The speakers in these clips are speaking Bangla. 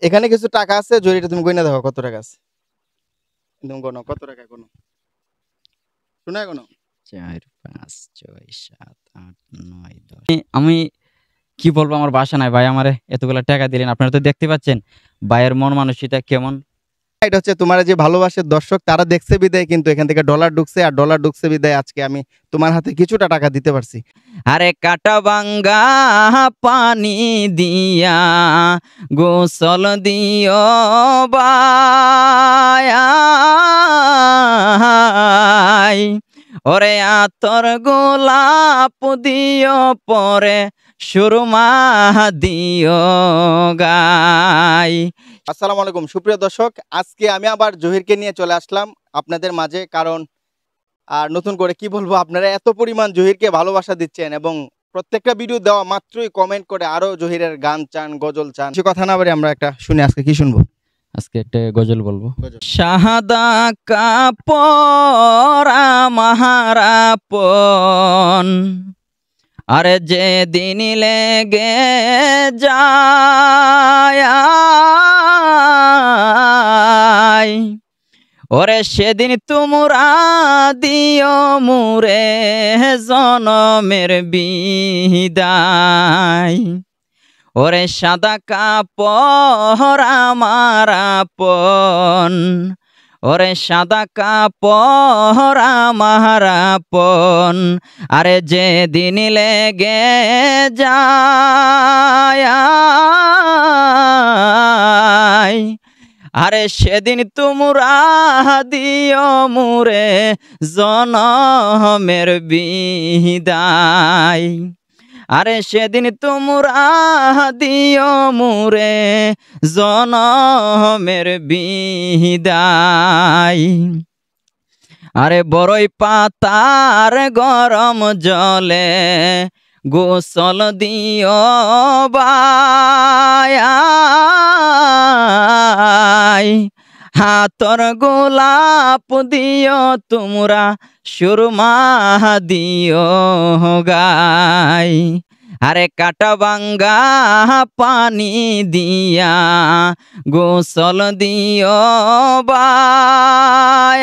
এখানে কিছু টাকা আছে, জরিটা তুমি গয়না দেখো কত টাকা আছে। তুমি গণো কত টাকা গণো, শোনা গণো। 4 5 6 7 8 9 10। আমি কি বলবো, আমার ভাষা নাই ভাই। আমারে এতগুলা টাকা দিলেন, আপনারা তো দেখতে পাচ্ছেন ভাইয়ের মন মানসিকতা কেমন। এটা হচ্ছে তোমার যে ভালোবাসার দর্শক, তারা দেখছে বিদায় কিন্তু এখান থেকে ডলার ঢুকছে, আর ডলার ঢুকছে বিদায় আজকে আমি তোমার হাতে কিছুটা টাকা দিতে পারছি। আরে কাটা বাঙ্গা পানি দিয়া গোসল দিও বাই, ওরে আতর গোলাপ দিও পরে সুরমা দিও গাই। আসসালামু আলাইকুম সুপ্রিয় দর্শক, আজকে আমি আবার জহিরকে নিয়ে চলে আসলাম আপনাদের মাঝে। কারণ আর নতুন করে কি বলবো, আপনারা এত পরিমাণ জহিরকে ভালোবাসা দিচ্ছেন এবং প্রত্যেকটা ভিডিও দেওয়া মাত্রই কমেন্ট করে আরো জহিরের গান চান, গজল চান। সে কথা না বলে আমরা একটা শুনি, আজকে কি শুনবো? আজকে একটা গজল বলবো। গজল। শাহাদা কাপড়া মাহারাপন, আরে যে দিন লেগে যায়, ওরে সেদিন তোমরা দিও মুরে জনমের বিদায়, ওরে সাদা কাপড় আমার আপন, ওরে সাদা কাপড় আমার আপন, আরে যে দিন লেগে যায়, আরে সেদিন তোমরা দিও মুরে জনমের বিদায়, আরে সেদিন তোমরা দিও মুরে জনমের বিদায়, আরে বড়ই পাতার গরম জলে গোসল দিও বাই, হাতর গোলাপ দিও তোমরা সুরমা দিও গাই, আরে কাটা বাঙ্গা পানি দিয়া গোসল দিও বাই,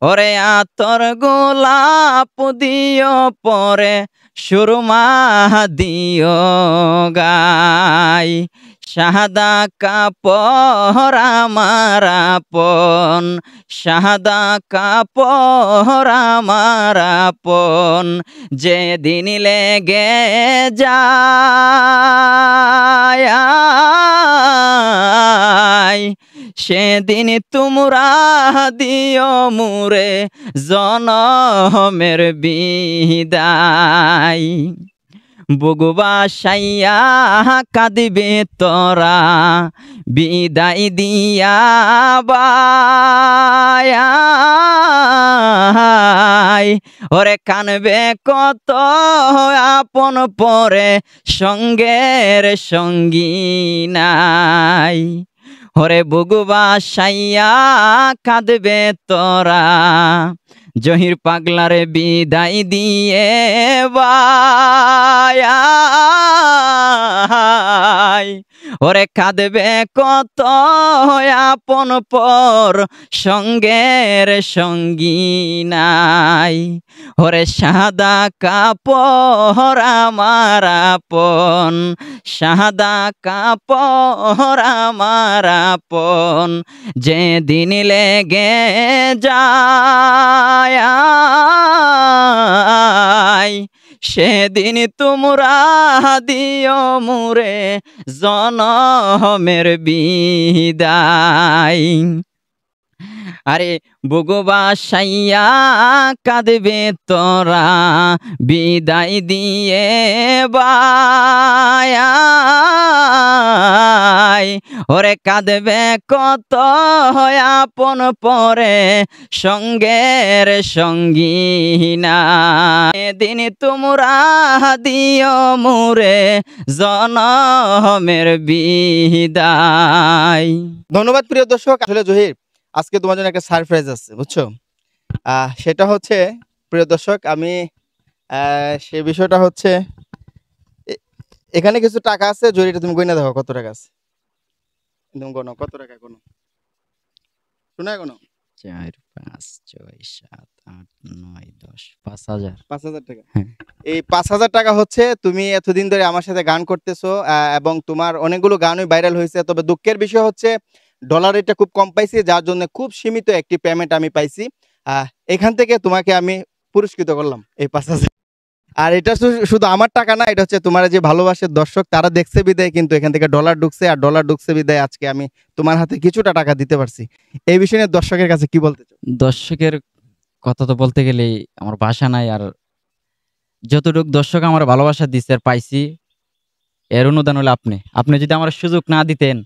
ওরে আতর গোলাপ দিও পরে সুরমা দিও গাই, শাহাদা কাপড় আমার আপন, শাহাদা কাপড় আমার আপন, যেদিন লেগে যায়, সেদিন তোমরা দিও মুরে জনমের বিদায়, বুগুবা সাইয়া কাঁদিবে তোরা বিদায় দিয়া বাই, ওরে কানবে কত আপন পরে সঙ্গের সঙ্গী নাই, ওরে বুগুবা সাইয়া কাঁদবে তোরা জহির পাগলারে বিদায় দিয়ে বাই, ওরে কাঁদবে কত আপন পর সঙ্গের সঙ্গী নাই, ওরে সাদা কাপড় আমার আপন, সাদা কাপড় আমার আপন, যেদিন লেগে যায়, সেদিন তোমরা দিও মুরে জনমের বিদায়, আরে বুগুবা সাইয়া কাঁদবে তোরা বিদায় দিয়ে বাই, ওরে কাঁদবে কত আপন পরে সঙ্গের সঙ্গী না, দিন তোমরা দিও মুরে জনমের বিদায়। ধন্যবাদ প্রিয় দর্শক। আসলে জহির, আজকে তোমার জন্য একটা সারপ্রাইজ আছে, বুঝছো? সেটা হচ্ছে প্রিয় দর্শক, আমি সে বিষয়টা হচ্ছে এখানে কিছু টাকা আছে, জহির এটা তুমি গয়না দেখো কত টাকা আছে, তুমি গোনো কত টাকা গোনো, শোনা গোনো। 4 5 6 7 8 9 10 5,000। 5,000 টাকা। হ্যাঁ। এই 5,000 টাকা হচ্ছে তুমি এতদিন ধরে আমার সাথে গান করতেছো, এবং তোমার অনেকগুলো গানই ভাইরাল হয়েছে। তবে দুঃখের বিষয় হচ্ছে ডলার রেটটা খুব কম পাইছি, যার জন্য খুব সীমিত একটি পেমেন্ট আমি পাইছি। এখান থেকে তোমাকে আমি পুরস্কৃত করলাম এই 5,000। আর এটা শুধু আমার টাকা না, এটা হচ্ছে তোমার যে ভালোবাসার দর্শক তারা দেখছে বিদায় কিন্তু এখান থেকে ডলার ঢুকছে, আর ডলার ঢুকছে বিদায় আজকে আমি তোমার হাতে কিছুটা টাকা দিতে পারছি। এই বিষয়ে নিয়ে দর্শকের কাছে কি বলতে চাও? দর্শকের কথা তো বলতে গেলেই আমার ভাষা নাই। আর যতটুকু দর্শক আমার ভালোবাসা দিচ্ছে আর পাইছি, এর অনুদান হলো আপনি। আপনি যদি আমার সুযোগ না দিতেন,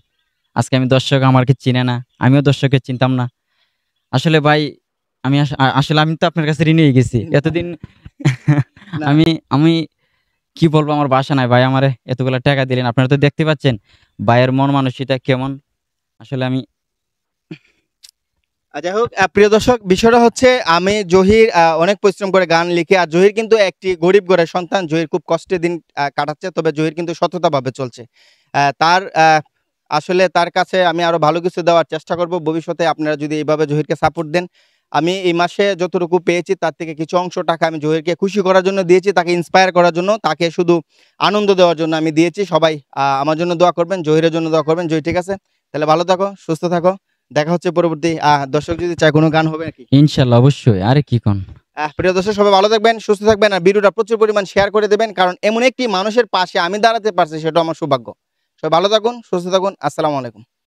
আজকে আমি দর্শক আমাকে চিনে না, আমিও দর্শককে চিনতাম না। আসলে ভাই আমি আসলে আমি তো আপনার কাছে ঋণী হয়ে গেছি এতদিন। না। আমি আমি কি বলবো, আমার ভাষা নাই ভাই। আমারে এতগুলা টাকা দিলেন, আপনারা তো দেখতে পাচ্ছেন ভাইয়ের মন মানসিকতা কেমন। আসলে আমি যাই হোক, প্রিয় দর্শক, বিষয়টা হচ্ছে আমি জহির অনেক পরিশ্রম করে গান লিখে, আর জহির কিন্তু একটি গরিব ঘরের সন্তান। জহির খুব কষ্টে দিন কাটাচ্ছে, তবে জহির কিন্তু সততাভাবে চলছে। তার আসলে তার কাছে আমি আরো ভালো কিছু দেওয়ার চেষ্টা করব ভবিষ্যতে। আপনারা যদি এইভাবে জহিরকে সাপোর্ট দেন, আমি এই মাসে যতটুকু পেয়েছি তার থেকে কিছু অংশ টাকা আমি জহিরকে খুশি করার জন্য দিয়েছি, তাকে ইন্সপায়ার করার জন্য, তাকে শুধু আনন্দ দেওয়ার জন্য আমি দিয়েছি। সবাই আমার জন্য দোয়া করবেন, জহিরের জন্য দোয়া করবেন। জহির ঠিক আছে, তাহলে ভালো থাকো, সুস্থ থাকো, দেখা হচ্ছে পরবর্তী। দর্শক যদি চায় কোনো গান হবে নাকি? ইনশাল্লাহ অবশ্যই। আরে কি কোন, প্রিয় দর্শক, সবাই ভালো থাকবেন, সুস্থ থাকবেন, আর ভিডিওটা প্রচুর পরিমাণ শেয়ার করে দেবেন, কারণ এমন একটি মানুষের পাশে আমি দাঁড়াতে পারছি, সেটা আমার সৌভাগ্য। সবাই ভালো থাকুন, সুস্থ থাকুন, আসসালামু আলাইকুম।